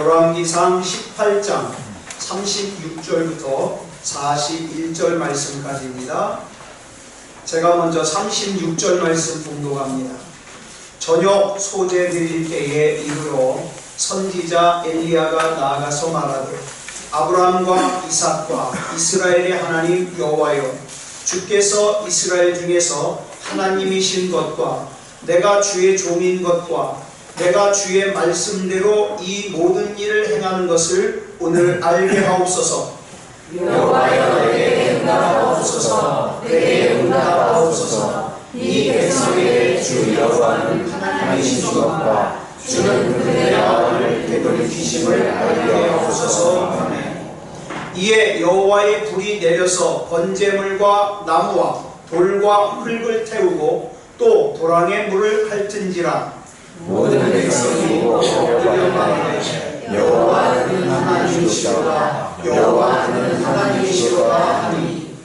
열왕기상 18장 36절부터 41절 말씀까지입니다. 제가 먼저 36절 말씀 봉독합니다. 저녁 소재 드릴 때에 이르러 선지자 엘리야가 나아가서 말하되 아브라함과 이삭과 이스라엘의 하나님 여호와여, 주께서 이스라엘 중에서 하나님이신 것과 내가 주의 종인 것과 내가 주의 말씀대로 이 모든 일을 행하는 것을 오늘 알게 하옵소서. 여호와여, 내게 응답하옵소서. 내게 응답하옵소서. 이 백성에게 주 여호와는 하나님이신 것과 주는 그들의 마음을 되돌이키심을 알게 하옵소서. 아멘. 이에 여호와의 불이 내려서 번제물과 나무와 돌과 흙을 태우고 또 도랑의 물을 핥은지라. 모든 백성이 여호와를 말하되 여호와는 하나님이시로다. 여호와는 하나님이시로다 하니.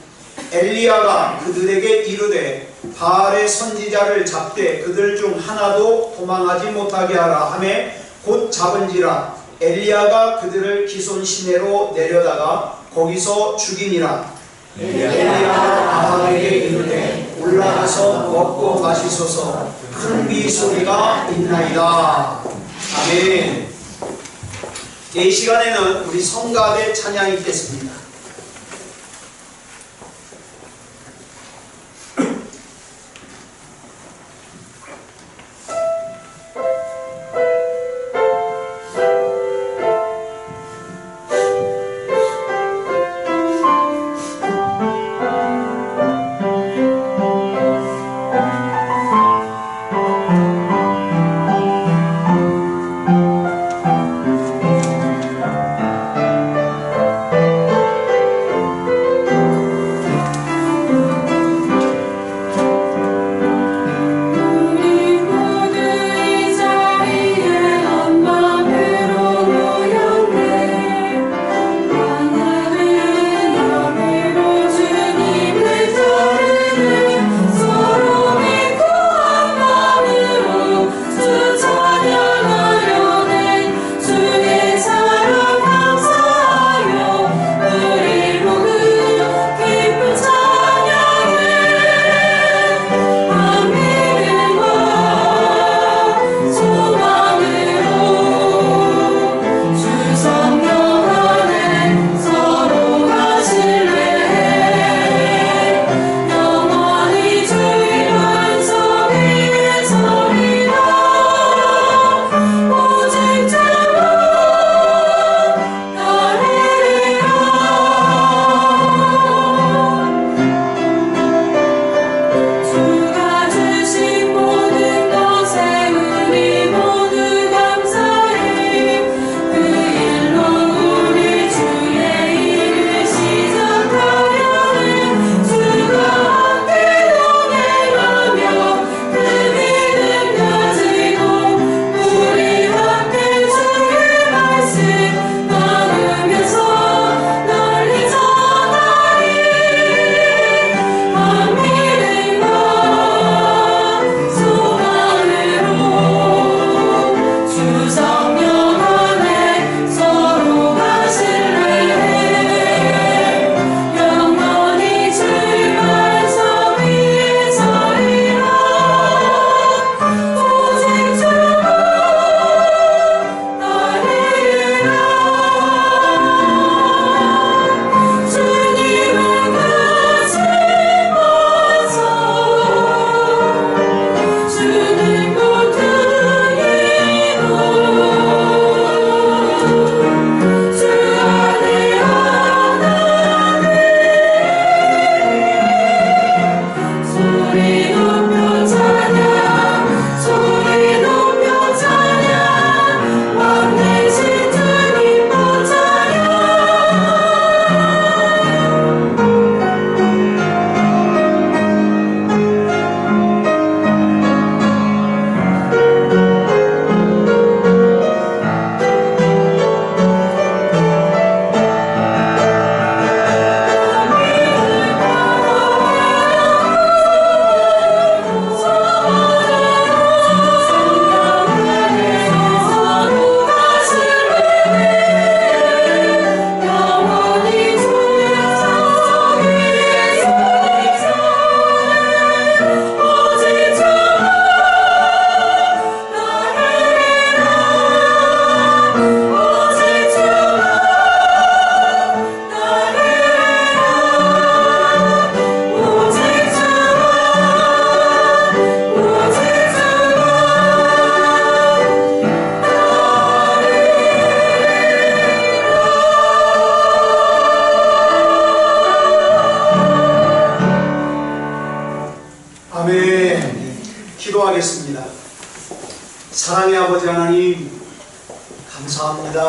엘리야가 그들에게 이르되 바알의 선지자를 잡되 그들 중 하나도 도망하지 못하게 하라 하매 곧 잡은지라. 엘리야가 그들을 기손 시내로 내려다가 거기서 죽이니라. 엘리야가 아합에게 이르되 올라가서 먹고 마시소서. 큰 비 소리가 있나이다. 아멘. 이 시간에는 우리 성가대 찬양이 있겠습니다.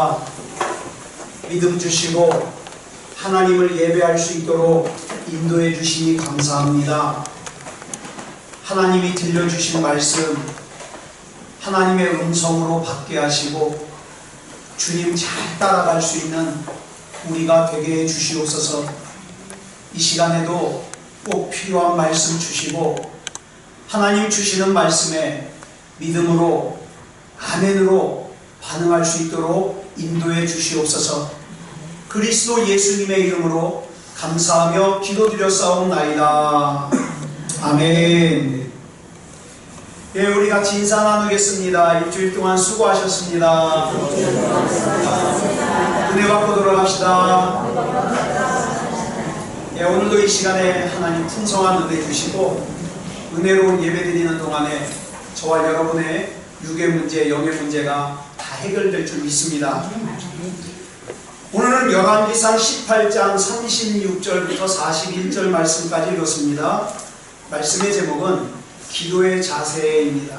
주십니다. 믿음 주시고 하나님을 예배할 수 있도록 인도해 주시니 감사합니다. 하나님이 들려주신 말씀 하나님의 음성으로 받게 하시고 주님 잘 따라갈 수 있는 우리가 되게 해 주시옵소서. 이 시간에도 꼭 필요한 말씀 주시고 하나님 주시는 말씀에 믿음으로 아멘으로 반응할 수 있도록 인도해 주시옵소서. 그리스도 예수님의 이름으로 감사하며 기도드렸사옵나이다. 아멘. 예, 우리 같이 인사 나누겠습니다. 일주일 동안 수고하셨습니다. 은혜 받고 돌아갑시다. 예, 오늘도 이 시간에 하나님 풍성한 은혜 주시고 은혜로운 예배 드리는 동안에 저와 여러분의 육의 문제, 영의 문제가 다 해결될 줄 믿습니다. 오늘은 열왕기상 18장 36절부터 41절 말씀까지 읽었습니다. 말씀의 제목은 기도의 자세입니다.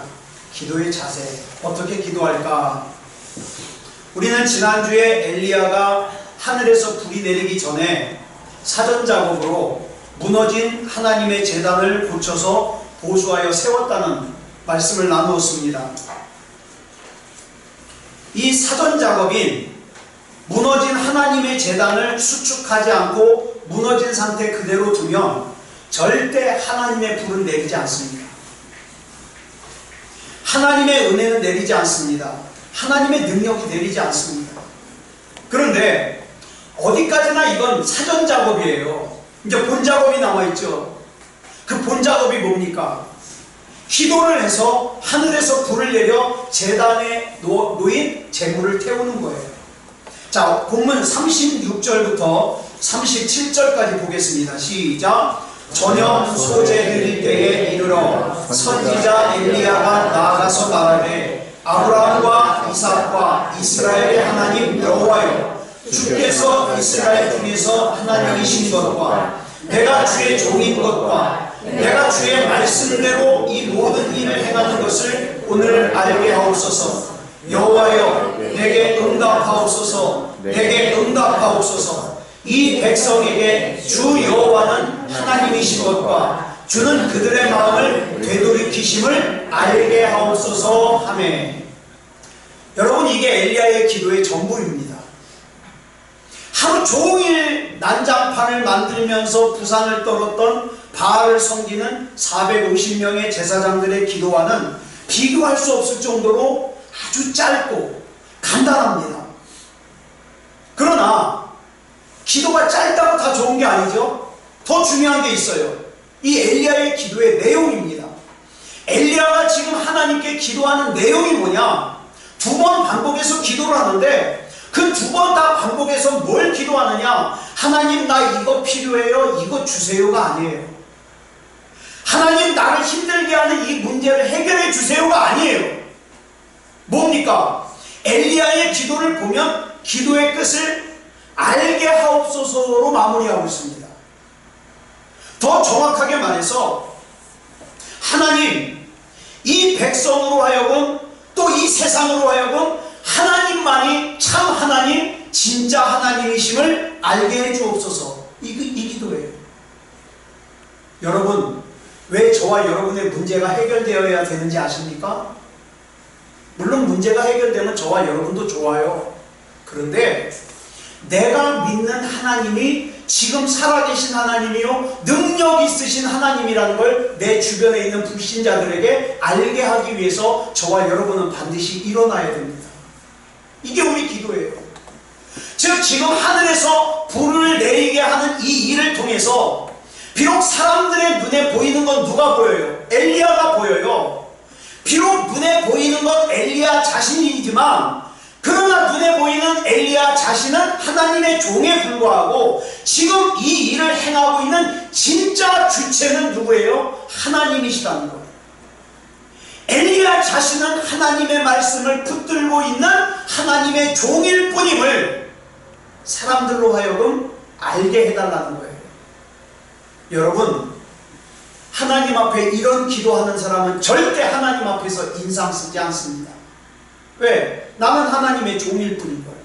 기도의 자세. 어떻게 기도할까? 우리는 지난주에 엘리야가 하늘에서 불이 내리기 전에 사전 작업으로 무너진 하나님의 제단을 고쳐서 보수하여 세웠다는 말씀을 나누었습니다. 이 사전 작업인 무너진 하나님의 제단을 수축하지 않고 무너진 상태 그대로 두면 절대 하나님의 불은 내리지 않습니다. 하나님의 은혜는 내리지 않습니다. 하나님의 능력이 내리지 않습니다. 그런데 어디까지나 이건 사전 작업이에요. 이제 본 작업이 남아있죠. 그 본 작업이 뭡니까? 기도를 해서 하늘에서 불을 내려 제단에 놓인 제물을 태우는 거예요. 자, 본문 36절부터 37절까지 보겠습니다. 시작. 저녁 소재 드릴 때에 이르러 선지자 엘리야가 나아가서 말하되 아브라함과 이삭과 이스라엘의 하나님 여호와여, 주께서 이스라엘 중에서 하나님이신 것과 내가 주의 종인 것과 내가 주의 말씀대로 이 모든 일을 행하는 것을 오늘 알게 하옵소서. 여호와여, 내게 응답하옵소서. 내게 응답하옵소서. 이 백성에게 주 여호와는 하나님이신 것과 주는 그들의 마음을 되돌이키심을 알게 하옵소서 하매. 여러분, 이게 엘리야의 기도의 전부입니다. 하루 종일 난장판을 만들면서 부산을 떨었던 바알을 섬기는 450명의 제사장들의 기도와는 비교할 수 없을 정도로 아주 짧고 간단합니다. 그러나 기도가 짧다고 다 좋은 게 아니죠. 더 중요한 게 있어요. 이 엘리야의 기도의 내용입니다. 엘리야가 지금 하나님께 기도하는 내용이 뭐냐? 2번 반복해서 기도를 하는데 그 2번 다 반복해서 뭘 기도하느냐? 하나님, 나 이거 필요해요, 이거 주세요가 아니에요. 하나님, 나를 힘들게 하는 이 문제를 해결해 주세요가 아니에요. 뭡니까? 엘리야의 기도를 보면 기도의 끝을 알게 하옵소서로 마무리하고 있습니다. 더 정확하게 말해서 하나님, 이 백성으로 하여금 또 이 세상으로 하여금 하나님만이 참 하나님, 진짜 하나님이심을 알게 해 주옵소서. 이 기도예요. 여러분, 왜 저와 여러분의 문제가 해결되어야 되는지 아십니까? 물론 문제가 해결되면 저와 여러분도 좋아요. 그런데 내가 믿는 하나님이 지금 살아계신 하나님이요, 능력 있으신 하나님이라는 걸 내 주변에 있는 불신자들에게 알게 하기 위해서 저와 여러분은 반드시 일어나야 됩니다. 이게 우리 기도예요. 즉 지금 하늘에서 불을 내리게 하는 이 일을 통해서 비록 사람들의 눈에 보이는 건 누가 보여요? 엘리야가 보여요. 비록 눈에 보이는 건 엘리야 자신이지만 그러나 눈에 보이는 엘리야 자신은 하나님의 종에 불과하고 지금 이 일을 행하고 있는 진짜 주체는 누구예요? 하나님이시라는 거예요. 엘리야 자신은 하나님의 말씀을 붙들고 있는 하나님의 종일 뿐임을 사람들로 하여금 알게 해달라는 거예요. 여러분, 하나님 앞에 이런 기도하는 사람은 절대 하나님 앞에서 인상 쓰지 않습니다. 왜? 나는 하나님의 종일 뿐인 거예요.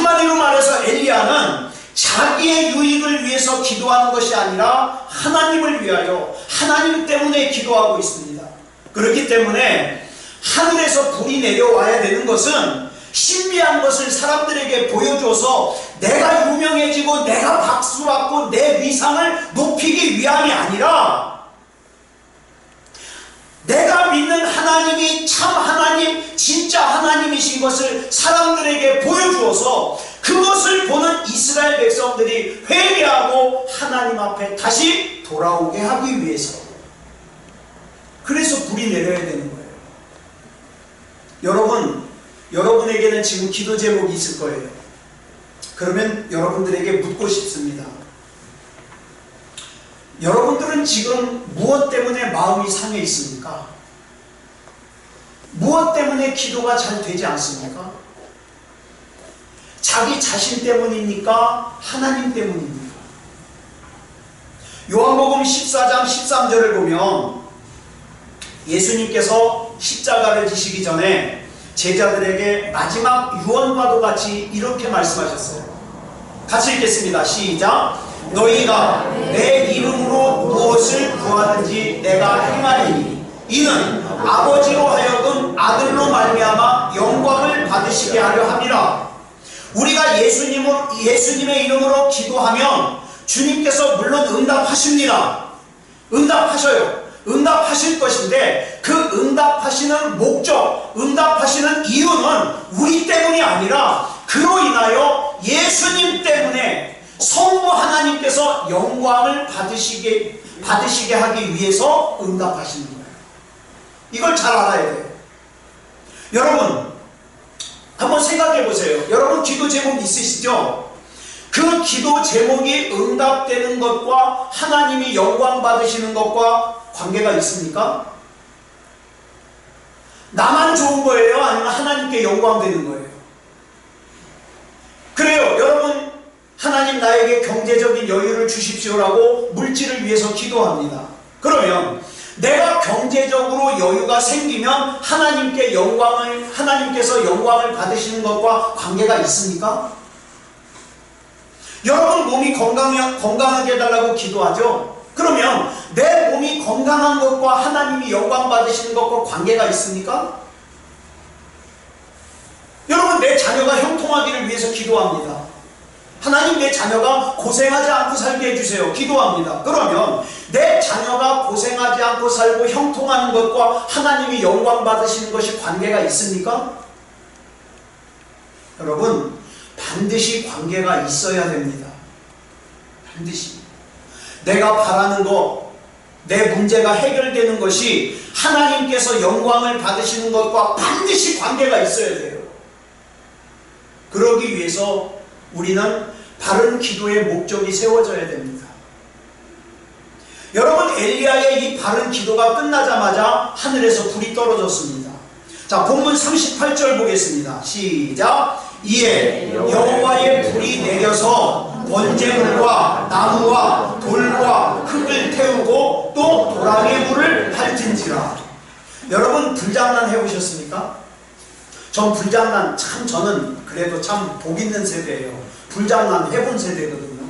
한마디로 말해서 엘리야는 자기의 유익을 위해서 기도하는 것이 아니라 하나님을 위하여 하나님 때문에 기도하고 있습니다. 그렇기 때문에 하늘에서 불이 내려와야 되는 것은 신비한 것을 사람들에게 보여줘서 내가 유명해지고 내가 박수받고 내 위상을 높이기 위함이 아니라 내가 믿는 하나님이 참 하나님, 진짜 하나님이신 것을 사람들에게 보여주어서 그것을 보는 이스라엘 백성들이 회개하고 하나님 앞에 다시 돌아오게 하기 위해서. 그래서 불이 내려야 되는 거예요. 여러분에게는 지금 기도 제목이 있을 거예요. 그러면 여러분들에게 묻고 싶습니다. 여러분들은 지금 무엇 때문에 마음이 상해 있습니까? 무엇 때문에 기도가 잘 되지 않습니까? 자기 자신 때문입니까? 하나님 때문입니까? 요한복음 14장 13절을 보면 예수님께서 십자가를 지시기 전에 제자들에게 마지막 유언과도 같이 이렇게 말씀하셨어요. 같이 읽겠습니다. 시작. 너희가 내 이름으로 무엇을 구하든지 내가 행하리니 이는 아버지로 하여금 아들로 말미암아 영광을 받으시게 하려 함이라. 우리가 예수님의 이름으로 기도하면 주님께서 물론 응답하십니다. 응답하셔요. 응답하실 것인데 그 응답하시는 목적, 응답하시는 이유는 우리 때문이 아니라 그로 인하여 예수님 때문에 성부 하나님께서 영광을 받으시게 하기 위해서 응답하시는 거예요. 이걸 잘 알아야 돼요. 여러분 한번 생각해 보세요. 여러분 기도 제목 있으시죠? 그 기도 제목이 응답되는 것과 하나님이 영광 받으시는 것과 관계가 있습니까? 나만 좋은 거예요? 아니면 하나님께 영광 되는 거예요? 그래요. 여러분 하나님 나에게 경제적인 여유를 주십시오라고 물질을 위해서 기도합니다. 그러면 내가 경제적으로 여유가 생기면 하나님께서 영광을 받으시는 것과 관계가 있습니까? 여러분 몸이 건강하게 해달라고 기도하죠? 그러면 내 몸이 건강한 것과 하나님이 영광 받으시는 것과 관계가 있습니까? 여러분 내 자녀가 형통하기를 위해서 기도합니다. 하나님 내 자녀가 고생하지 않고 살게 해주세요. 기도합니다. 그러면 내 자녀가 고생하지 않고 살고 형통하는 것과 하나님이 영광 받으시는 것이 관계가 있습니까? 여러분 반드시 관계가 있어야 됩니다. 반드시 내가 바라는 것, 내 문제가 해결되는 것이 하나님께서 영광을 받으시는 것과 반드시 관계가 있어야 돼요. 그러기 위해서 우리는 바른 기도의 목적이 세워져야 됩니다. 여러분 엘리야의 이 바른 기도가 끝나자마자 하늘에서 불이 떨어졌습니다. 자 본문 38절 보겠습니다. 시작. 이에 여호와의 불이 내려서 번제물과 나무와 돌과 흙을 태우고 또 도랑의 불을 밝힌지라. 여러분 불장난 해보셨습니까? 전 불장난 저는 그래도 참 복 있는 세대예요. 불장난 해본 세대거든요.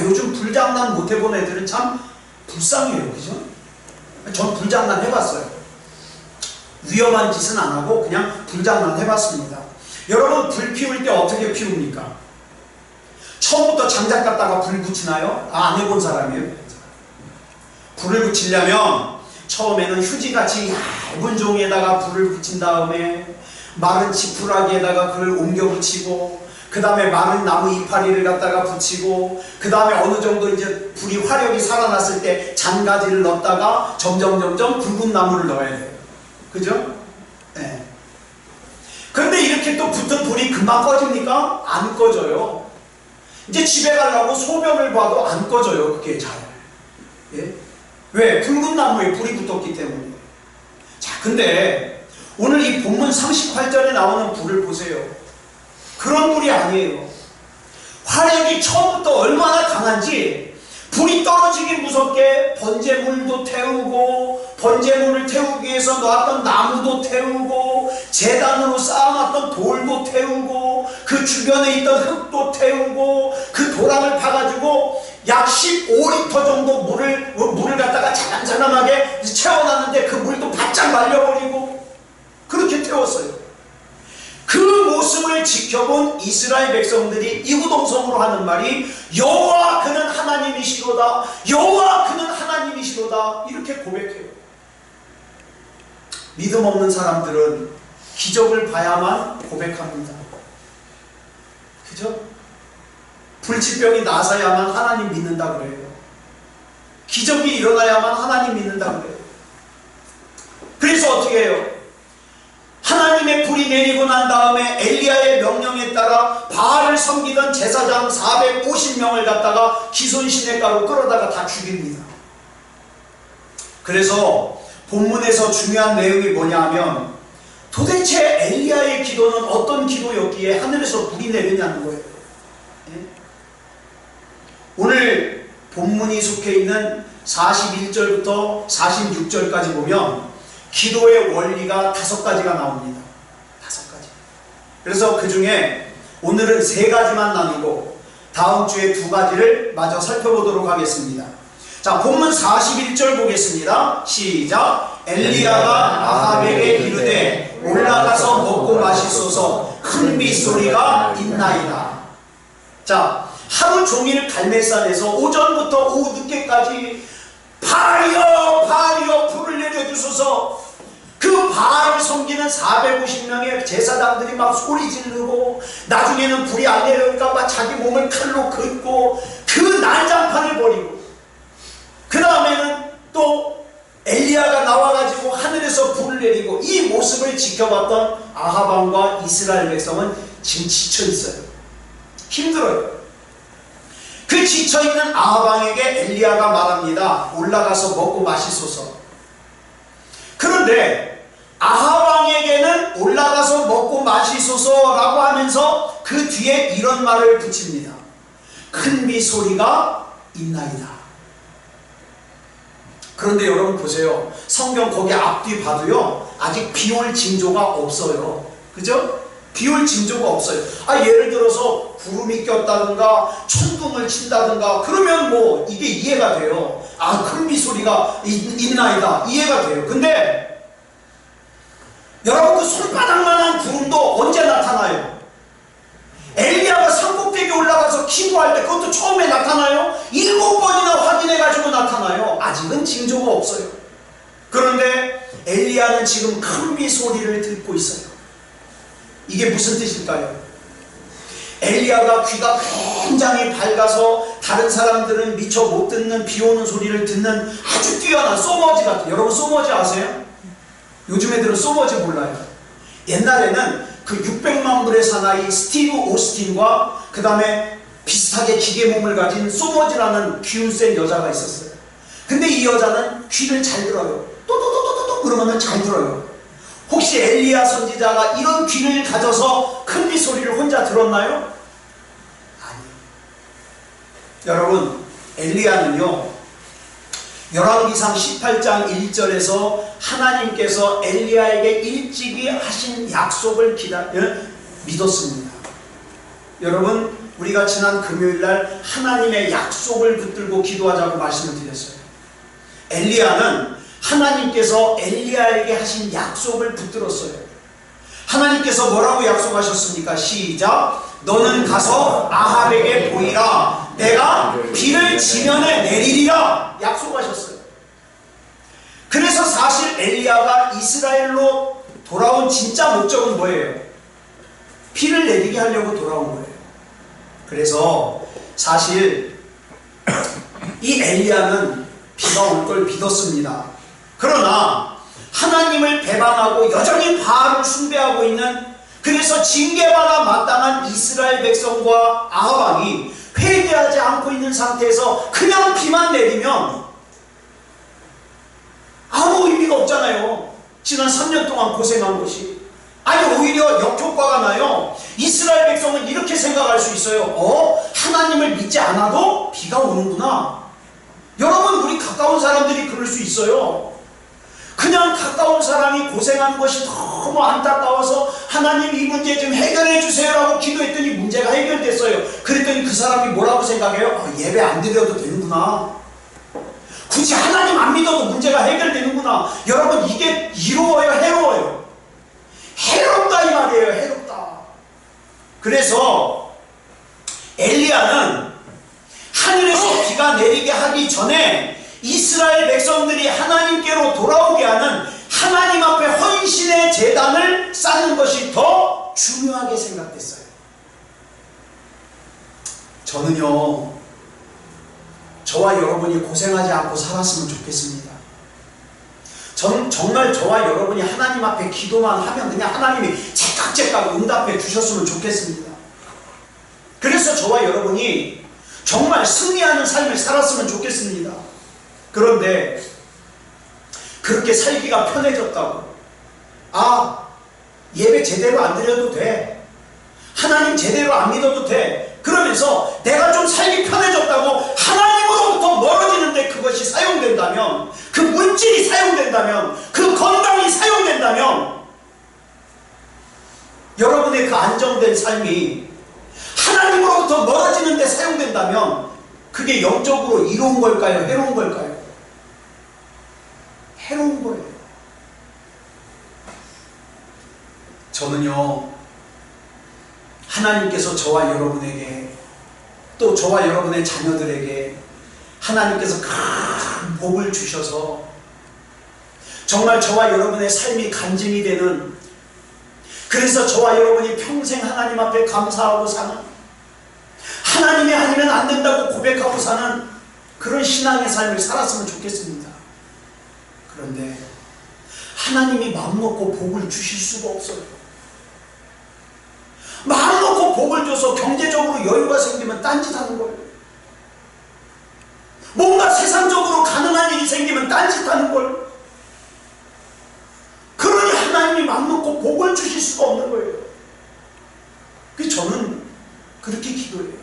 요즘 불장난 못 해본 애들은 참 불쌍해요. 그죠? 전 불장난 해봤어요. 위험한 짓은 안 하고 그냥 불장난 해봤습니다. 여러분 불 피울 때 어떻게 피웁니까? 처음부터 장작 갖다가 불 붙이나요? 안 해본 사람이에요. 불을 붙이려면 처음에는 휴지같이 얇은 종이에다가 불을 붙인 다음에 마른 지푸라기에다가 그걸 옮겨 붙이고 그 다음에 마른 나무 이파리를 갖다가 붙이고 그 다음에 어느 정도 이제 불이 화력이 살아났을 때 잔가지를 넣었다가 점점 붉은 나무를 넣어야 돼요. 그죠? 네. 그런데 이렇게 또 붙은 불이 금방 꺼집니까? 안 꺼져요. 이제 집에 가려고 소변을 봐도 안 꺼져요. 그게 잘. 예? 왜? 붉은 나무에 불이 붙었기 때문에. 자, 근데 오늘 이 본문 38절에 나오는 불을 보세요. 그런 불이 아니에요. 화력이 처음부터 얼마나 강한지 불이 떨어지기 무섭게 번제물도 태우고 번제물을 태우기 위해서 놓았던 나무도 태우고 제단으로 쌓아놨던 돌도 태우고 그 주변에 있던 흙도 태우고 그 도랑을 파가지고 약 15리터 정도 물을 갖다가 자람자람하게 채워놨는데 그 물도 바짝 말려버리고 그렇게 태웠어요. 그 모습을 지켜본 이스라엘 백성들이 이구동성으로 하는 말이 여호와 그는 하나님이시로다, 여호와 그는 하나님이시로다, 이렇게 고백해요. 믿음 없는 사람들은 기적을 봐야만 고백합니다. 그죠? 불치병이 나서야만 하나님 믿는다 그래요. 기적이 일어나야만 하나님 믿는다 그래요. 그래서 어떻게 해요? 하나님의 불이 내리고 난 다음에 엘리야의 명령에 따라 바알을 섬기던 제사장 450명을 갖다가 기손 시냇가로 끌어다가 다 죽입니다. 그래서 본문에서 중요한 내용이 뭐냐 하면 도대체 엘리야의 기도는 어떤 기도였기에 하늘에서 불이 내리냐는 거예요. 오늘 본문이 속해 있는 41절부터 46절까지 보면 기도의 원리가 5가지가 나옵니다. 5가지. 그래서 그 중에 오늘은 3가지만 나누고 다음 주에 2가지를 마저 살펴보도록 하겠습니다. 자, 본문 41절 보겠습니다. 시작. 엘리야가 아합에게 이르되 올라가서 먹고 마시소서, 큰 빗소리가 있나이다. 자, 하루 종일 갈멜산에서 오전부터 오후 늦게까지 바알이여 바알이여 불을 내려주소서, 그 바알을 섬기는 450명의 제사장들이 막 소리 지르고 나중에는 불이 안 내려올까 봐 자기 몸을 칼로 긋고 그 난장판을 벌이고, 그 다음에는 또 엘리야가 나와가지고 하늘에서 불을 내리고, 이 모습을 지켜봤던 아합 왕과 이스라엘 백성은 지금 지쳐있어요. 힘들어요. 그 지쳐있는 아합 왕에게 엘리야가 말합니다. 올라가서 먹고 마시소서. 그런데 아합 왕에게는 올라가서 먹고 마시소서라고 하면서 그 뒤에 이런 말을 붙입니다. 큰 빗소리가 있나이다. 그런데 여러분 보세요. 성경 거기 앞뒤 봐도요, 아직 비올 징조가 없어요. 그죠? 비올 징조가 없어요. 예를 들어서 구름이 꼈다든가 천둥을 친다든가 그러면 뭐 이게 이해가 돼요. 큰 빗소리가 있나이다, 이해가 돼요. 근데 여러분, 그 손바닥만한 구름도 언제 나타나요? 엘리야가 산꼭대기에 올라가서 기도할 때 그것도 처음에 나타나요? 7번이나 확인해가지고 나타나요. 아직은 징조가 없어요. 그런데 엘리야는 지금 큰 빗소리를 듣고 있어요. 이게 무슨 뜻일까요? 엘리야가 귀가 굉장히 밝아서 다른 사람들은 미처 못 듣는 비 오는 소리를 듣는 아주 뛰어난 소머지 같은, 여러분 소머지 아세요? 요즘 애들은 소머지 몰라요. 옛날에는 그 600만 불의 사나이 스티브 오스틴과 그 다음에 비슷하게 기계 몸을 가진 소머지라는 기운 센 여자가 있었어요. 근데 이 여자는 귀를 잘 들어요. 또또또또또 그러면 잘 들어요. 혹시 엘리야 선지자가 이런 귀를 가져서 큰 빗소리를 혼자 들었나요? 아니요. 여러분, 엘리야는요, 열왕기상 18장 1절에서 하나님께서 엘리야에게 일찍이 하신 약속을 믿었습니다. 여러분, 우리가 지난 금요일날 하나님의 약속을 붙들고 기도하자고 말씀을 드렸어요. 엘리야는 하나님께서 엘리야에게 하신 약속을 붙들었어요. 하나님께서 뭐라고 약속하셨습니까? 시작. 너는 가서 아합에게 보이라. 내가 비를 지면에 내리리라. 약속하셨어요. 그래서 사실 엘리야가 이스라엘로 돌아온 진짜 목적은 뭐예요? 비를 내리게 하려고 돌아온 거예요. 그래서 사실 이 엘리야는 비가 올 걸 믿었습니다. 그러나 하나님을 배반하고 여전히 바알을 숭배하고 있는, 그래서 징계받아 마땅한 이스라엘 백성과 아합 왕이 회개하지 않고 있는 상태에서 그냥 비만 내리면 아무 의미가 없잖아요. 지난 3년 동안 고생한 것이. 오히려 역효과가 나요. 이스라엘 백성은 이렇게 생각할 수 있어요. 하나님을 믿지 않아도 비가 오는구나. 여러분, 우리 가까운 사람들이 그럴 수 있어요. 그냥 가까운 사람이 고생한 것이 너무 안타까워서 하나님 이 문제 좀 해결해 주세요라고 기도했더니 그 사람이 뭐라고 생각해요? 예배 안 드려도 되는구나. 굳이 하나님 안 믿어도 문제가 해결되는구나. 여러분, 이게 이로워요, 해로워요? 해롭다 이 말이에요. 해롭다. 그래서 엘리야는 하늘에서 비가 내리게 하기 전에 이스라엘 백성들이 하나님께로 돌아오게 하는 하나님 앞에 헌신의 제단을 쌓는 것이 더 중요하게 생각됐어요. 저는요, 저와 여러분이 고생하지 않고 살았으면 좋겠습니다. 저는 정말 저와 여러분이 하나님 앞에 기도만 하면 그냥 하나님이 제깍제깍 응답해 주셨으면 좋겠습니다. 그래서 저와 여러분이 정말 승리하는 삶을 살았으면 좋겠습니다. 그런데 그렇게 살기가 편해졌다고, 예배 제대로 안 드려도 돼, 하나님 제대로 안 믿어도 돼, 그러면서 내가 좀 살기 편해졌다고 하나님으로부터 멀어지는데 그것이 사용된다면, 그 물질이 사용된다면, 그 건강이 사용된다면, 여러분의 그 안정된 삶이 하나님으로부터 멀어지는 데 사용된다면 그게 영적으로 이로운 걸까요? 해로운 걸까요? 해로운 거예요. 저는요, 하나님께서 저와 여러분에게, 또 저와 여러분의 자녀들에게 하나님께서 큰 복을 주셔서 정말 저와 여러분의 삶이 간증이 되는, 그래서 저와 여러분이 평생 하나님 앞에 감사하고 사는, 하나님이 아니면 안 된다고 고백하고 사는 그런 신앙의 삶을 살았으면 좋겠습니다. 그런데 하나님이 마음먹고 복을 주실 수가 없어요. 마음먹고 복을 줘서 경제적으로 여유가 생기면 딴짓하는 거예요. 뭔가 세상적으로 가능한 일이 생기면 딴짓하는 거예요. 그러니 하나님이 마음먹고 복을 주실 수가 없는 거예요. 그래서 저는 그렇게 기도해요.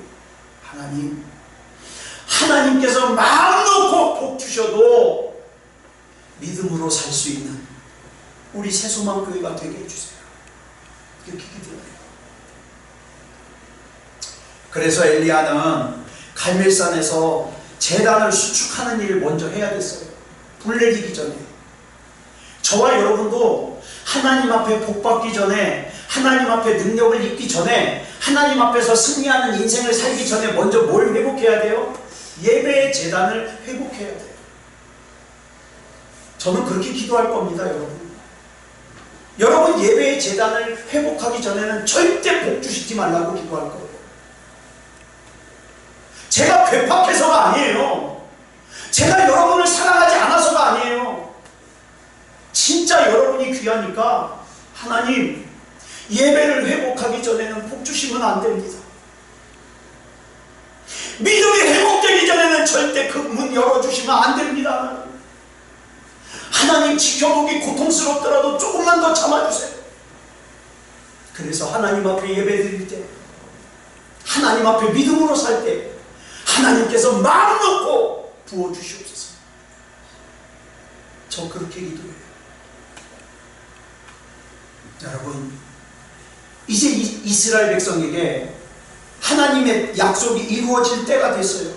하나님께서 마음 놓고 복 주셔도 믿음으로 살 수 있는 우리 새소망교회가 되게 해주세요. 이렇게 기도해요. 그래서 엘리야는 갈멜산에서 제단을 수축하는 일을 먼저 해야 됐어요. 불 내리기 전에. 저와 여러분도 하나님 앞에 복 받기 전에, 하나님 앞에 능력을 입기 전에, 하나님 앞에서 승리하는 인생을 살기 전에 먼저 뭘 회복해야 돼요? 예배의 제단을 회복해야 돼요. 저는 그렇게 기도할 겁니다, 여러분. 여러분, 예배의 제단을 회복하기 전에는 절대 복 주시지 말라고 기도할 거예요. 제가 괴팍해서가 아니에요. 제가 여러분을 사랑하지 않아서가 아니에요. 진짜 여러분이 귀하니까 하나님, 예배를 회복하기 전에는 복 주시면 안 됩니다. 믿음이 회복되기 전에는 절대 그 문 열어주시면 안 됩니다. 하나님, 지켜보기 고통스럽더라도 조금만 더 참아주세요. 그래서 하나님 앞에 예배 드릴 때, 하나님 앞에 믿음으로 살 때 하나님께서 마음 놓고 부어주시옵소서. 저 그렇게 기도해요. 여러분, 이제 이스라엘 백성에게 하나님의 약속이 이루어질 때가 됐어요.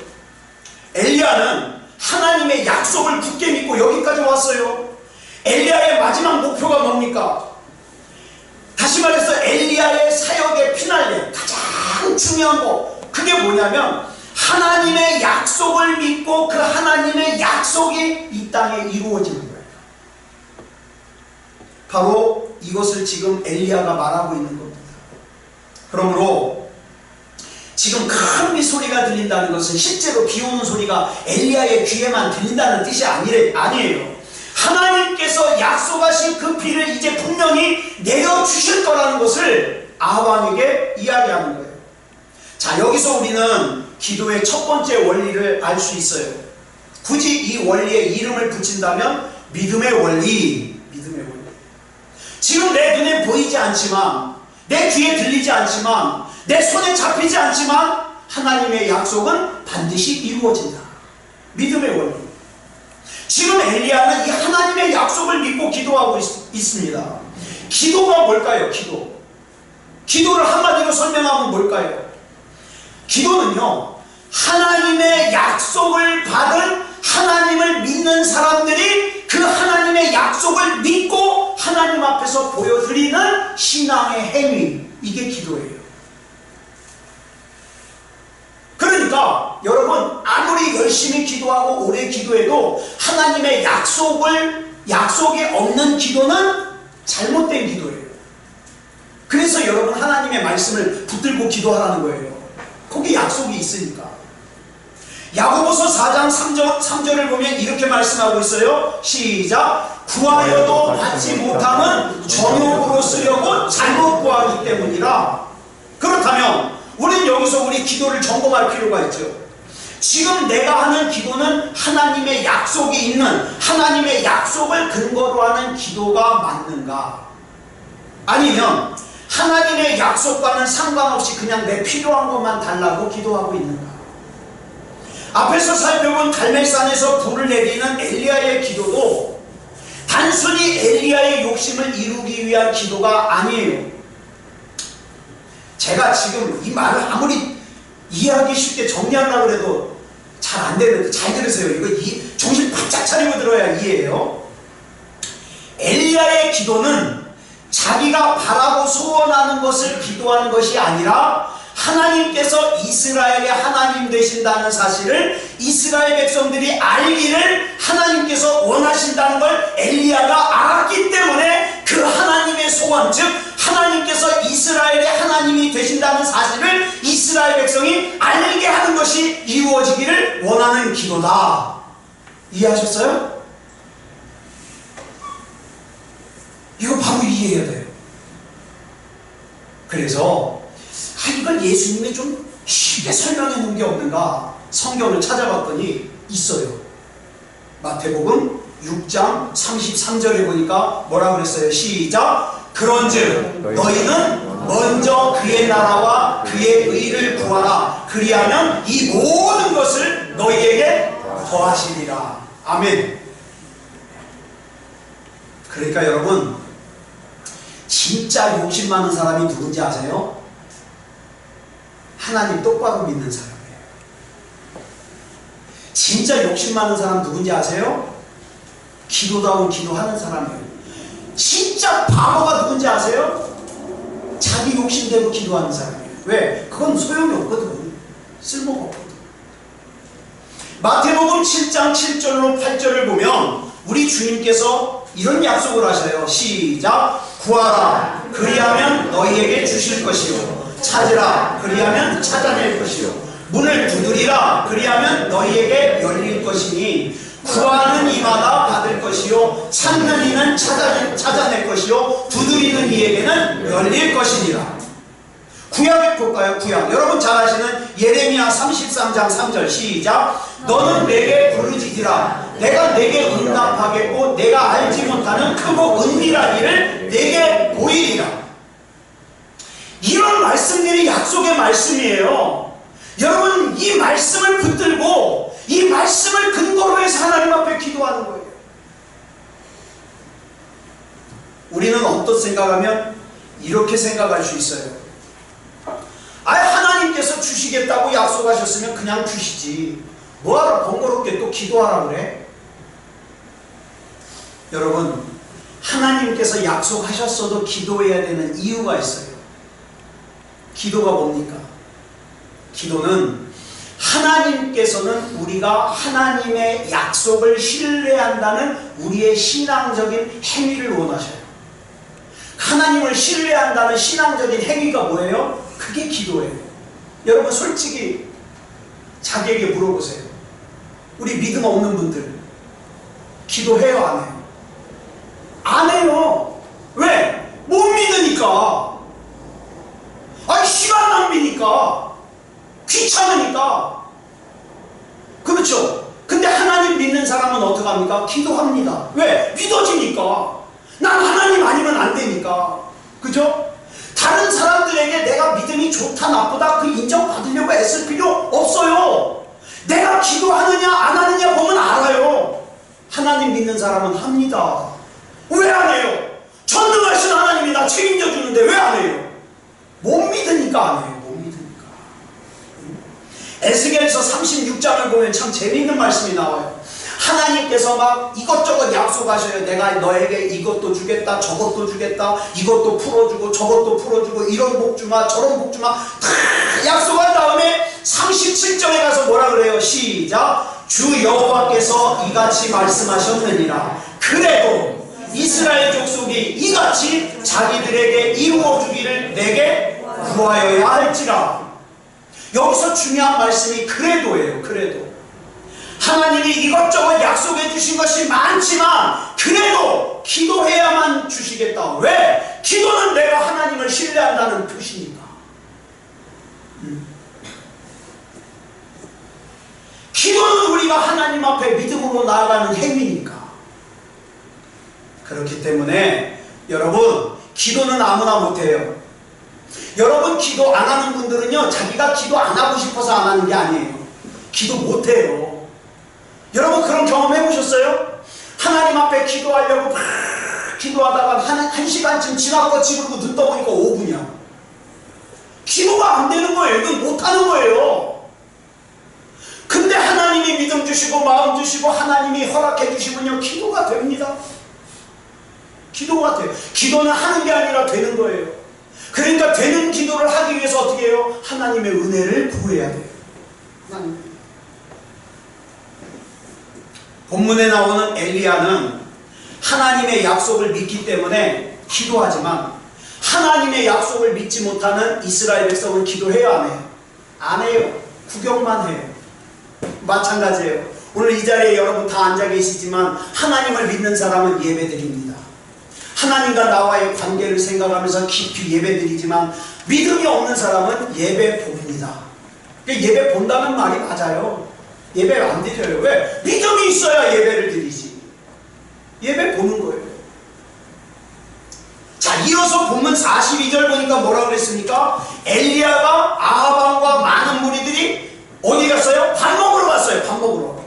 엘리야는 하나님의 약속을 굳게 믿고 여기까지 왔어요. 엘리야의 마지막 목표가 뭡니까? 다시 말해서 엘리야의 사역의 피날레, 가장 중요한 거, 그게 뭐냐면 하나님의 약속을 믿고 그 하나님의 약속이 이 땅에 이루어지는 거예요. 바로 이것을 지금 엘리야가 말하고 있는 겁니다. 그러므로 지금 큰 비소리가 들린다는 것은 실제로 비 오는 소리가 엘리야의 귀에만 들린다는 뜻이 아니에요. 하나님께서 약속하신 그 비를 이제 분명히 내려주실 거라는 것을 아합 왕에게 이야기하는 거예요. 자, 여기서 우리는 기도의 첫 번째 원리를 알 수 있어요. 굳이 이 원리에 이름을 붙인다면 믿음의 원리. 지금 내 눈에 보이지 않지만, 내 귀에 들리지 않지만, 내 손에 잡히지 않지만 하나님의 약속은 반드시 이루어진다. 믿음의 원리. 지금 엘리야는 이 하나님의 약속을 믿고 기도하고 있습니다. 기도가 뭘까요? 기도를 한마디로 설명하면 뭘까요? 기도는요, 하나님의 약속을 받은 하나님을 믿는 사람들이 그 하나님의 약속을 믿고 하나님 앞에서 보여드리는 신앙의 행위, 이게 기도예요. 그러니까 여러분, 아무리 열심히 기도하고 오래 기도해도 하나님의 약속이 없는 기도는 잘못된 기도예요. 그래서 여러분, 하나님의 말씀을 붙들고 기도하라는 거예요. 거기 약속이 있으니까. 야고보서 4장 3절을 보면 이렇게 말씀하고 있어요. 시작. 구하여도 받지 못함은 정욕으로 쓰려고 잘못 구하기 때문이라. 그렇다면 우리는 여기서 우리 기도를 점검할 필요가 있죠. 지금 내가 하는 기도는 하나님의 약속이 있는, 하나님의 약속을 근거로 하는 기도가 맞는가? 아니면 하나님의 약속과는 상관없이 그냥 내 필요한 것만 달라고 기도하고 있는가? 앞에서 살펴본 갈멜산에서 불을 내리는 엘리야의 기도도 단순히 엘리야의 욕심을 이루기 위한 기도가 아니에요. 제가 지금 이 말을 아무리 이해하기 쉽게 정리하려고 해도 잘 안 되는데 잘 들으세요. 이거 정신 바짝 차리고 들어야 이해해요. 엘리야의 기도는 자기가 바라고 소원하는 것을 기도하는 것이 아니라 하나님께서 이스라엘의 하나님 되신다는 사실을 이스라엘 백성들이 알기를 하나님께서 원하신다는 걸 엘리야가 알았기 때문에 그 하나님의 소원, 즉 하나님께서 이스라엘의 하나님이 되신다는 사실을 이스라엘 백성이 알게 하는 것이 이루어지기를 원하는 기도다. 이해하셨어요? 이거 바로 이해해야 돼요. 그래서 이걸 예수님이 좀 쉽게 설명해 놓은 게 없는가 성경을 찾아봤더니 있어요. 마태복음 6장 33절에 보니까 뭐라 그랬어요? 시작. 그런즉 너희는 먼저 그의 나라와 그의 의를 구하라. 그리하면 이 모든 것을 너희에게 더하시리라. 아멘. 그러니까 여러분, 진짜 욕심 많은 사람이 누군지 아세요? 하나님 똑바로 믿는 사람이에요. 진짜 욕심 많은 사람 누군지 아세요? 기도다운 기도하는 사람이에요. 진짜 바보가 누군지 아세요? 자기 욕심대로 기도하는 사람이에요. 왜? 그건 소용이 없거든. 쓸모가 없거든. 마태복음 7장 7절로 8절을 보면 우리 주님께서 이런 약속을 하셔요. 시작. 구하라. 그리하면 너희에게 주실 것이요. 찾으라. 그리하면 찾아낼 것이요. 문을 두드리라. 그리하면 너희에게 열릴 것이니 구하는 이마다 받을 것이요. 찾는 이는 찾아낼 것이요. 두드리는 이에게는 열릴 것이니라. 구약에 볼까요? 구약. 여러분 잘 아시는 예레미야 33장 3절 시작. 너는 내게 부르짖으라. 내가 내게 응답하겠고 내가 알지 못하는 크고 은밀한 일을 내게 보이리라. 이런 말씀들이 약속의 말씀이에요. 여러분, 이 말씀을 붙들고 이 말씀을 근거로 해서 하나님 앞에 기도하는 거예요. 우리는 어떻게 생각하면 이렇게 생각할 수 있어요. 하나님께서 주시겠다고 약속하셨으면 그냥 주시지. 뭐하러 번거롭게 또 기도하라 그래? 여러분, 하나님께서 약속하셨어도 기도해야 되는 이유가 있어요. 기도가 뭡니까? 기도는 하나님께서는 우리가 하나님의 약속을 신뢰한다는 우리의 신앙적인 행위를 원하셔요. 하나님을 신뢰한다는 신앙적인 행위가 뭐예요? 그게 기도예요. 여러분 솔직히 자기에게 물어보세요. 우리 믿음 없는 분들 기도해요? 안 해요? 안 해요. 왜? 못 믿으니까. 시간 낭비니까. 귀찮으니까. 그렇죠? 근데 하나님 믿는 사람은 어떻게 합니까? 기도합니다. 왜? 믿어지니까. 난 하나님 아니면 안 되니까. 그죠? 다른 사람들에게 내가 믿음이 좋다 나쁘다 그 인정받으려고 애쓸 필요 없어요. 내가 기도하느냐 안 하느냐 보면 알아요. 하나님 믿는 사람은 합니다. 왜 안 해요? 전능하신 하나님이 나 책임져 주는데 왜 안 해요? 못 믿으니까 안 해요. 못 믿으니까. 에스겔서 36장을 보면 참 재미있는 말씀이 나와요. 하나님께서 막 이것저것 약속하셔요. 내가 너에게 이것도 주겠다, 저것도 주겠다, 이것도 풀어주고 저것도 풀어주고, 이런 복 주마 저런 복 주마 다 약속한 다음에 37절에 가서 뭐라 그래요? 시작. 주 여호와께서 이같이 말씀하셨느니라. 그래도 이스라엘 족속이 이같이 자기들에게 이루어 주기를 내게 구하여야 할지라. 여기서 중요한 말씀이 그래도예요. 그래도 하나님이 이것저것 약속해 주신 것이 많지만 그래도 기도해야만 주시겠다. 왜? 기도는 내가 하나님을 신뢰한다는 뜻이니까. 기도는 우리가 하나님 앞에 믿음으로 나아가는 행위니까. 그렇기 때문에 여러분, 기도는 아무나 못해요. 여러분, 기도 안 하는 분들은요, 자기가 기도 안 하고 싶어서 안 하는 게 아니에요. 기도 못해요. 여러분, 그런 경험 해보셨어요? 하나님 앞에 기도하려고 막 기도하다가 한 시간쯤 지나고 그러고 눈 떠보니까 5분이야. 기도가 안 되는 거예요. 이건 못하는 거예요. 근데 하나님이 믿음 주시고 마음 주시고 하나님이 허락해 주시면요, 기도가 됩니다. 기도가 돼요. 기도는 하는 게 아니라 되는 거예요. 그러니까 되는 기도를 하기 위해서 어떻게 해요? 하나님의 은혜를 구해야 돼요. 하나님. 본문에 나오는 엘리야는 하나님의 약속을 믿기 때문에 기도하지만 하나님의 약속을 믿지 못하는 이스라엘 백성은 기도해요, 안 해요? 안 해요. 구경만 해요. 마찬가지예요. 오늘 이 자리에 여러분 다 앉아 계시지만 하나님을 믿는 사람은 예배드립니다. 하나님과 나와의 관계를 생각하면서 깊이 예배드리지만 믿음이 없는 사람은 예배 봅니다. 예배 본다는 말이 맞아요. 예배 안 드려요. 왜? 믿음이 있어야 예배를 드리지. 예배 보는 거예요. 자, 이어서 본문 42절 보니까 뭐라고 그랬습니까? 엘리야가 아합왕과 많은 무리들이 어디 갔어요? 밥 먹으러 갔어요. 밥 먹으러.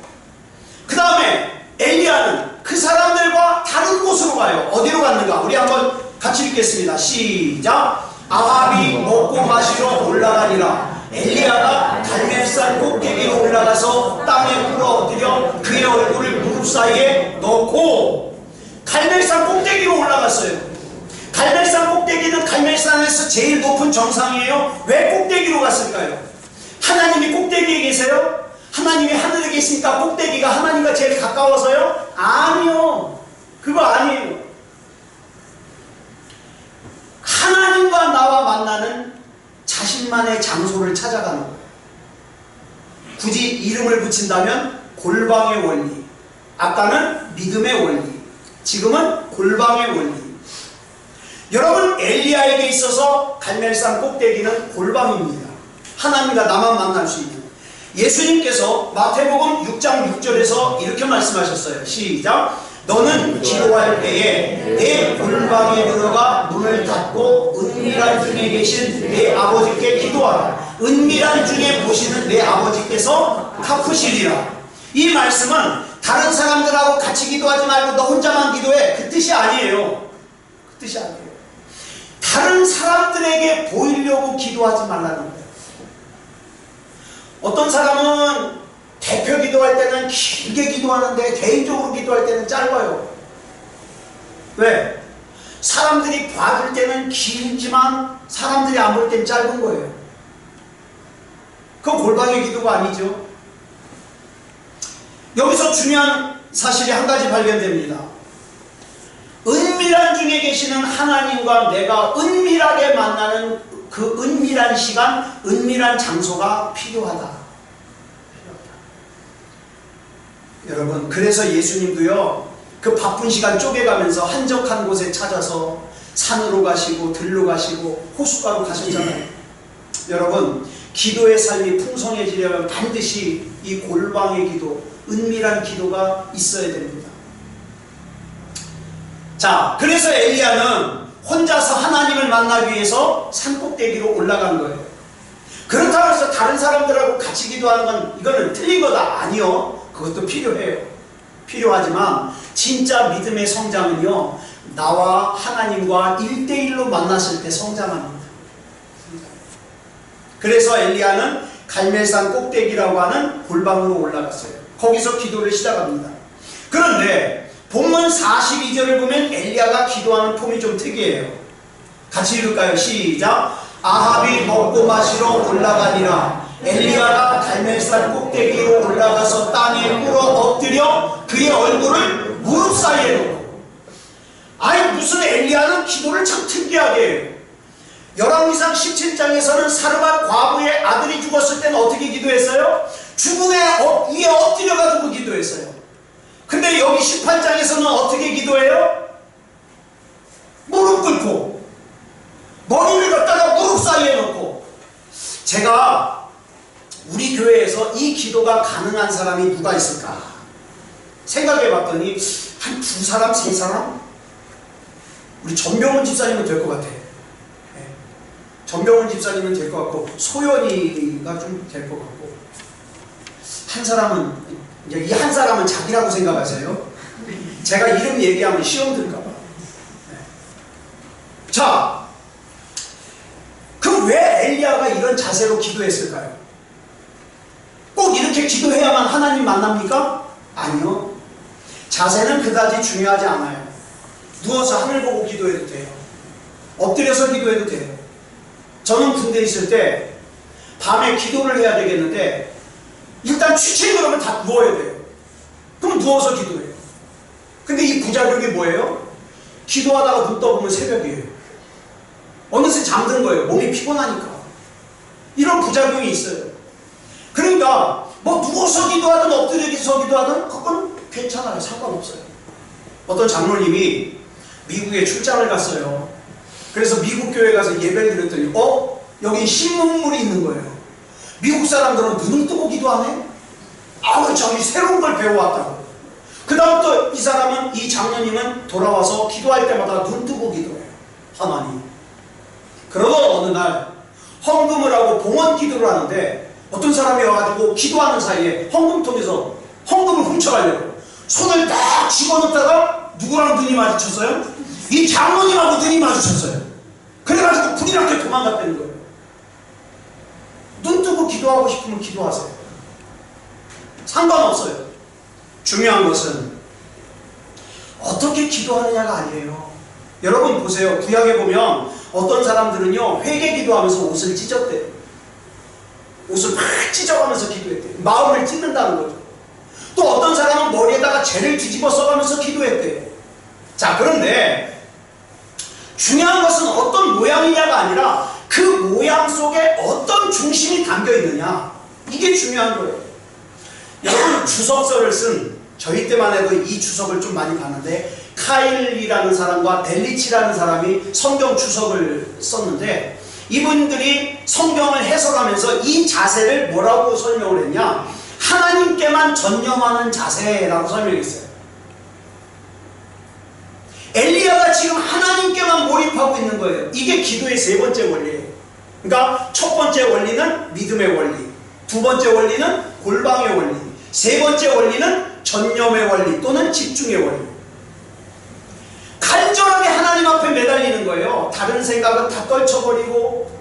그 다음에 엘리야는 그 사람들과 다른 곳으로 가요. 어디로 갔는가? 우리 한번 같이 읽겠습니다. 시작. 아합이 먹고 마시러 올라가니라. 엘리야가 갈멜산 꼭대기로 올라가서 땅에 풀어엎드려 그의 얼굴을 무릎 사이에 넣고, 갈멜산 꼭대기로 올라갔어요. 갈멜산 꼭대기는 갈멜산에서 제일 높은 정상이에요. 왜 꼭대기로 갔을까요? 하나님이 꼭대기에 계세요? 하나님이 하늘에 계시니까 꼭대기가 하나님과 제일 가까워서요? 아니요. 그거 아니에요. 하나님과 나와 만나는 자신만의 장소를 찾아가는 거예요. 굳이 이름을 붙인다면 골방의 원리. 아까는 믿음의 원리. 지금은 골방의 원리. 여러분, 엘리야에게 있어서 갈멜산 꼭대기는 골방입니다. 하나님과 나만 만날 수 있는. 예수님께서 마태복음 6장 6절에서 이렇게 말씀하셨어요. 시작. 너는 기도할 때에 내 골방에 들어가 문을 닫고 은밀한 중에 계신 내 아버지께 기도하라. 은밀한 중에 보시는 내 아버지께서 갚으시리라. 이 말씀은 다른 사람들하고 같이 기도하지 말고 너 혼자만 기도해, 그 뜻이 아니에요. 그 뜻이 아니에요. 다른 사람들에게 보이려고 기도하지 말라는 거예요. 어떤 사람은 대표 기도할 때는 길게 기도하는데 개인적으로 기도할 때는 짧아요. 왜? 사람들이 봐줄 때는 길지만 사람들이 안 볼 때는 짧은 거예요. 그건 골방의 기도가 아니죠. 여기서 중요한 사실이 한 가지 발견됩니다. 은밀한 중에 계시는 하나님과 내가 은밀하게 만나는 그 은밀한 시간, 은밀한 장소가 필요하다. 여러분, 그래서 예수님도요, 그 바쁜 시간 쪼개가면서 한적한 곳에 찾아서 산으로 가시고 들로 가시고 호숫가로 가셨잖아요. 여러분, 기도의 삶이 풍성해지려면 반드시 이 골방의 기도, 은밀한 기도가 있어야 됩니다. 자, 그래서 엘리야는 혼자서 하나님을 만나기 위해서 산꼭대기로 올라간 거예요. 그렇다고 해서 다른 사람들하고 같이 기도하는 건 이거는 틀린 거다. 아니요. 그것도 필요해요. 필요하지만 진짜 믿음의 성장은요, 나와 하나님과 1대1로 만났을 때 성장합니다. 그래서 엘리야는 갈멜산 꼭대기라고 하는 골방으로 올라갔어요. 거기서 기도를 시작합니다. 그런데 본문 42절을 보면 엘리야가 기도하는 폼이 좀 특이해요. 같이 읽을까요? 시작. 아합이 먹고 마시러 올라가니라. 엘리야가 갈멜산 꼭대기로 올라가서 땅에 꿇어 엎드려 그의 얼굴을 무릎 사이에 놓고. 아니 무슨 엘리야는 기도를 참 특이하게 해요. 열왕기상 17장에서는 사르밧 과부의 아들이 죽었을 때는 어떻게 기도했어요? 죽음의 위에 엎드려가지고 기도했어요. 근데 여기 18장에서는 어떻게 기도해요? 무릎 꿇고 머리를 갖다가 무릎 사이에 놓고. 제가 우리 교회에서 이 기도가 가능한 사람이 누가 있을까 생각해 봤더니 한 2사람, 3사람? 우리 전병훈 집사님은 될 것 같아. 전병훈 집사님은 될 것 같고, 소연이가 좀 될 것 같고, 한 사람은, 이제 이 한 사람은 자기라고 생각하세요. 제가 이름 얘기하면 시험 들까봐. 자, 그럼 왜 엘리야가 이런 자세로 기도했을까요? 꼭 이렇게 기도해야만 하나님 만납니까? 아니요. 자세는 그다지 중요하지 않아요. 누워서 하늘 보고 기도해도 돼요. 엎드려서 기도해도 돼요. 저는 군대에 있을 때 밤에 기도를 해야 되겠는데 일단 취침 그러면 다 누워야 돼요. 그럼 누워서 기도해요. 근데 이 부작용이 뭐예요? 기도하다가 눈 떠보면 새벽이에요. 어느새 잠든 거예요. 몸이 피곤하니까. 이런 부작용이 있어요. 그러니까 뭐 누워서 기도하든 엎드려서 기도하든 그건 괜찮아요. 상관없어요. 어떤 장로님이 미국에 출장을 갔어요. 그래서 미국 교회 가서 예배를 드렸더니 여기 신문물이 있는 거예요. 미국 사람들은 눈을 뜨고 기도하네? 저기 새로운 걸 배워왔다고. 그 다음부터 이 장로님은 돌아와서 기도할 때마다 눈 뜨고 기도해요. 하나님. 그러던 어느 날 헌금을 하고 봉헌 기도를 하는데 어떤 사람이 와가지고 기도하는 사이에 헌금통에서 헌금을 훔쳐가려고 손을 딱 집어넣다가 누구랑 눈이 마주쳤어요? 이 장로님하고 눈이 마주쳤어요. 그래가지고 불이 나게 도망갔다는 거예요. 눈 뜨고 기도하고 싶으면 기도하세요. 상관없어요. 중요한 것은 어떻게 기도하느냐가 아니에요. 여러분 보세요. 구약에 보면 어떤 사람들은요 회개 기도하면서 옷을 찢었대요. 옷을 막 찢어가면서 기도했대요. 마음을 찢는다는 거죠. 또 어떤 사람은 머리에다가 재를 뒤집어 써가면서 기도했대요. 자, 그런데 중요한 것은 어떤 모양이냐가 아니라 그 모양 속에 어떤 중심이 담겨 있느냐, 이게 중요한 거예요. 여러분 주석서를 쓴, 저희 때만 해도 이 주석을 좀 많이 봤는데 카일이라는 사람과 델리치라는 사람이 성경 주석을 썼는데 이분들이 성경을 해석하면서 이 자세를 뭐라고 설명을 했냐, 하나님께만 전념하는 자세라고 설명했어요. 엘리야가 지금 하나님께만 몰입하고 있는 거예요. 이게 기도의 세 번째 원리예요. 그러니까 첫 번째 원리는 믿음의 원리, 두 번째 원리는 골방의 원리, 세 번째 원리는 전념의 원리 또는 집중의 원리. 간절하게 하나님 앞에 매달리는 거예요. 다른 생각은 다 떨쳐버리고.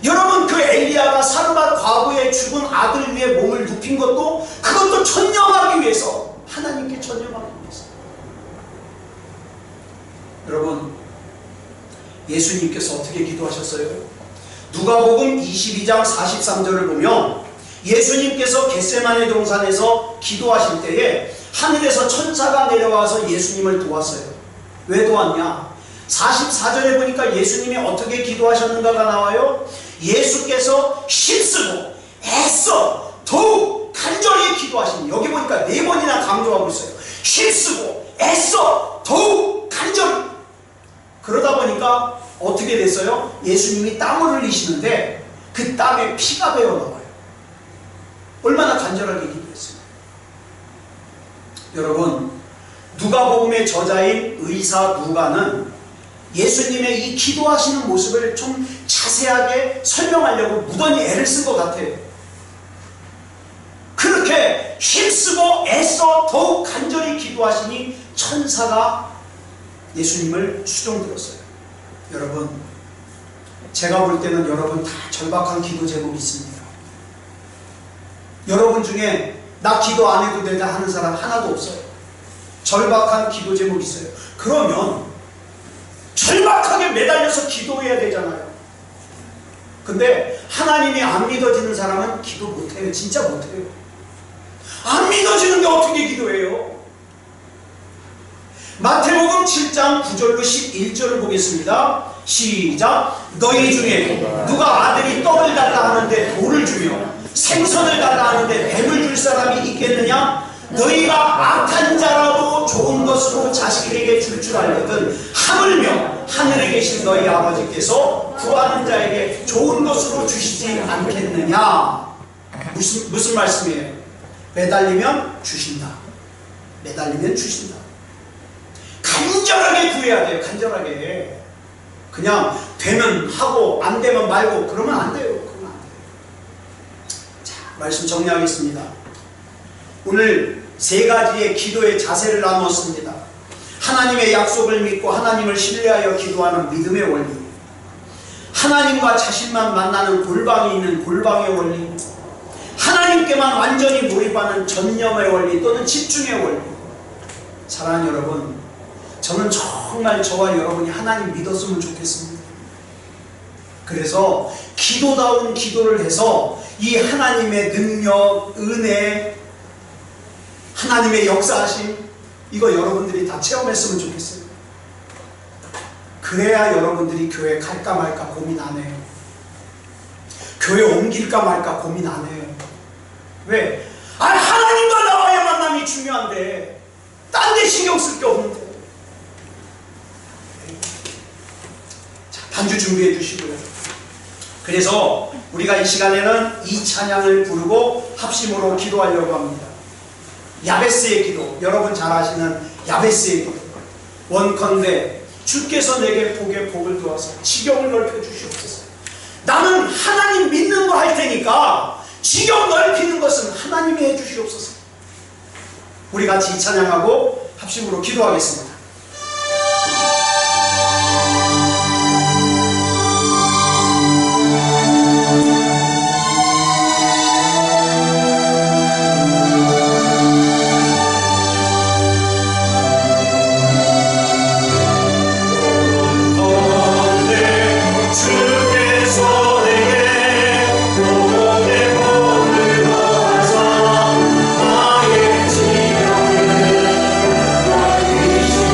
여러분 그 엘리야가 사르밧 과부의 죽은 아들 위에 몸을 눕힌 것도 그것도 전념하기 위해서, 하나님께 전념하기 위해서. 여러분 예수님께서 어떻게 기도하셨어요? 누가복음 22장 43절을 보면 예수님께서 겟세마네 동산에서 기도하실 때에 하늘에서 천사가 내려와서 예수님을 도왔어요. 왜 도왔냐? 44절에 보니까 예수님이 어떻게 기도하셨는가가 나와요. 예수께서 힘쓰고 애써 더욱 간절히 기도하시니, 여기 보니까 4번이나 강조하고 있어요. 힘쓰고 애써 더욱 간절히. 그러다 보니까 어떻게 됐어요? 예수님이 땀을 흘리시는데 그 땀에 피가 배어 나와요. 얼마나 간절하게 기도했어요. 여러분 누가복음의 저자인 의사 누가는 예수님의 이 기도하시는 모습을 좀 자세하게 설명하려고 무던히 애를 쓴 것 같아요. 그렇게 힘쓰고 애써 더욱 간절히 기도하시니 천사가 예수님을 수종들었어요. 여러분 제가 볼 때는 여러분 다 절박한 기도 제목이 있습니다. 여러분 중에 나 기도 안 해도 되다 하는 사람 하나도 없어요. 절박한 기도 제목이 있어요. 그러면 절박하게 매달려서 기도해야 되잖아요. 근데 하나님이 안 믿어지는 사람은 기도 못해요. 진짜 못해요. 안 믿어지는데 어떻게 기도해요? 마태복음 7장 9절로 11절을 보겠습니다. 시작. 너희 중에 누가 아들이 떡을 달라 하는데 돌을 주며 생선을 달라 하는데 뱀을 줄 사람이 있겠느냐? 너희가 악한 자라도 좋은 것으로 자식에게 줄 알거든 하물며 하늘에 계신 너희 아버지께서 구하는 자에게 좋은 것으로 주시지 않겠느냐? 무슨 말씀이에요? 매달리면 주신다. 매달리면 주신다. 간절하게 구해야 돼요. 간절하게. 그냥 되면 하고 안 되면 말고 그러면 안 돼요. 그러면 안 돼요. 자, 말씀 정리하겠습니다. 오늘 세 가지의 기도의 자세를 나누었습니다. 하나님의 약속을 믿고 하나님을 신뢰하여 기도하는 믿음의 원리, 하나님과 자신만 만나는 골방이 있는 골방의 원리, 하나님께만 완전히 몰입하는 전념의 원리 또는 집중의 원리. 사랑하는 여러분, 저는 정말 저와 여러분이 하나님 믿었으면 좋겠습니다. 그래서 기도다운 기도를 해서 이 하나님의 능력, 은혜, 하나님의 역사하심, 이거 여러분들이 다 체험했으면 좋겠어요. 그래야 여러분들이 교회 갈까 말까 고민 안 해요. 교회 옮길까 말까 고민 안 해요. 왜? 하나님과 나와의 만남이 중요한데 딴 데 신경 쓸 게 없는데. 자, 반주 준비해 주시고요. 그래서 우리가 이 시간에는 이 찬양을 부르고 합심으로 기도하려고 합니다. 야베스의 기도, 여러분 잘 아시는 야베스의 기도. 원컨대 주께서 내게 복에 복을 두어서 지경을 넓혀 주시옵소서. 나는 하나님 믿는 거 할 테니까 지경 넓히는 것은 하나님이 해 주시옵소서. 우리 같이 이 찬양하고 합심으로 기도하겠습니다. 나의 지경을 넓히시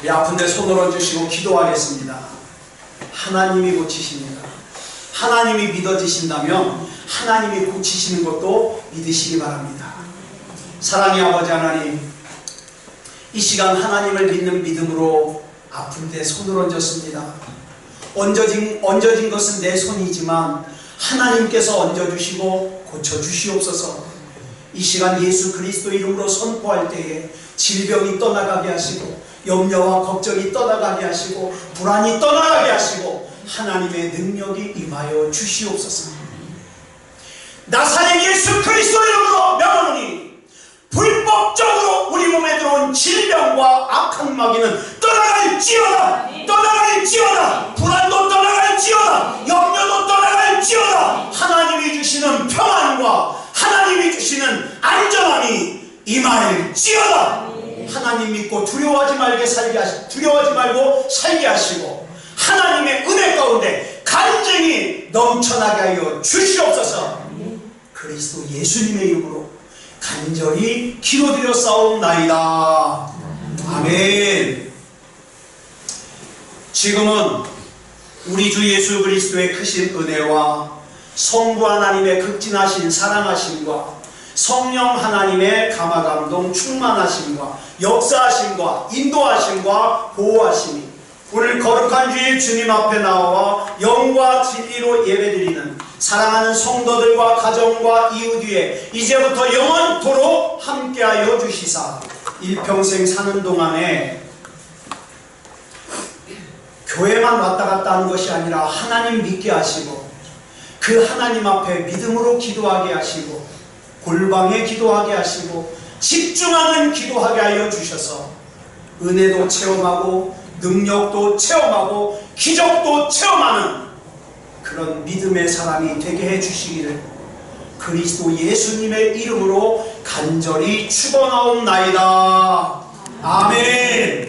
우리 아픈데 손을 얹으시고 기도하겠습니다. 하나님이 고치십니다. 하나님이 믿어지신다면 하나님이 고치시는 것도 믿으시기 바랍니다. 사랑의 아버지 하나님, 이 시간 하나님을 믿는 믿음으로 아픈데 손을 얹었습니다. 얹어진 것은 내 손이지만 하나님께서 얹어주시고 고쳐주시옵소서. 이 시간 예수 그리스도 이름으로 선포할 때에 질병이 떠나가게 하시고 염려와 걱정이 떠나가게 하시고 불안이 떠나가게 하시고 하나님의 능력이 임하여 주시옵소서. 나사렛 예수 그리스도 이름으로 명하노니 불법적으로 우리 몸에 들어온 질병과 악한 마귀는 떠나갈지어다. 떠나갈지어다. 불안도 떠나갈지어다. 염려도 떠나갈지어다. 하나님이 주시는 평안과 하나님이 주시는 안전함이 임할지어다. 하나님 믿고 두려워하지 말고 살게 하시고 하나님의 은혜 가운데 간증이 넘쳐나게 하여 주시옵소서. 그리스도 예수님의 이름으로 간절히 기도드려 싸움나이다. 아멘. 지금은 우리 주 예수 그리스도의 크신 은혜와 성부 하나님의 극진하신 사랑하심과 성령 하나님의 감화감동 충만하심과 역사하심과 인도하심과 보호하심이 오늘 거룩한 주일 주님 앞에 나와 영과 진리로 예배드리는 사랑하는 성도들과 가정과 이웃 위에 이제부터 영원토록 함께하여 주시사 일평생 사는 동안에 교회만 왔다 갔다 하는 것이 아니라 하나님 믿게 하시고 그 하나님 앞에 믿음으로 기도하게 하시고 골방에 기도하게 하시고 집중하는 기도하게 하여 주셔서 은혜도 체험하고 능력도 체험하고 기적도 체험하는 그런 믿음의 사람이 되게 해주시기를 그리스도 예수님의 이름으로 간절히 축원하옵나이다. 아멘.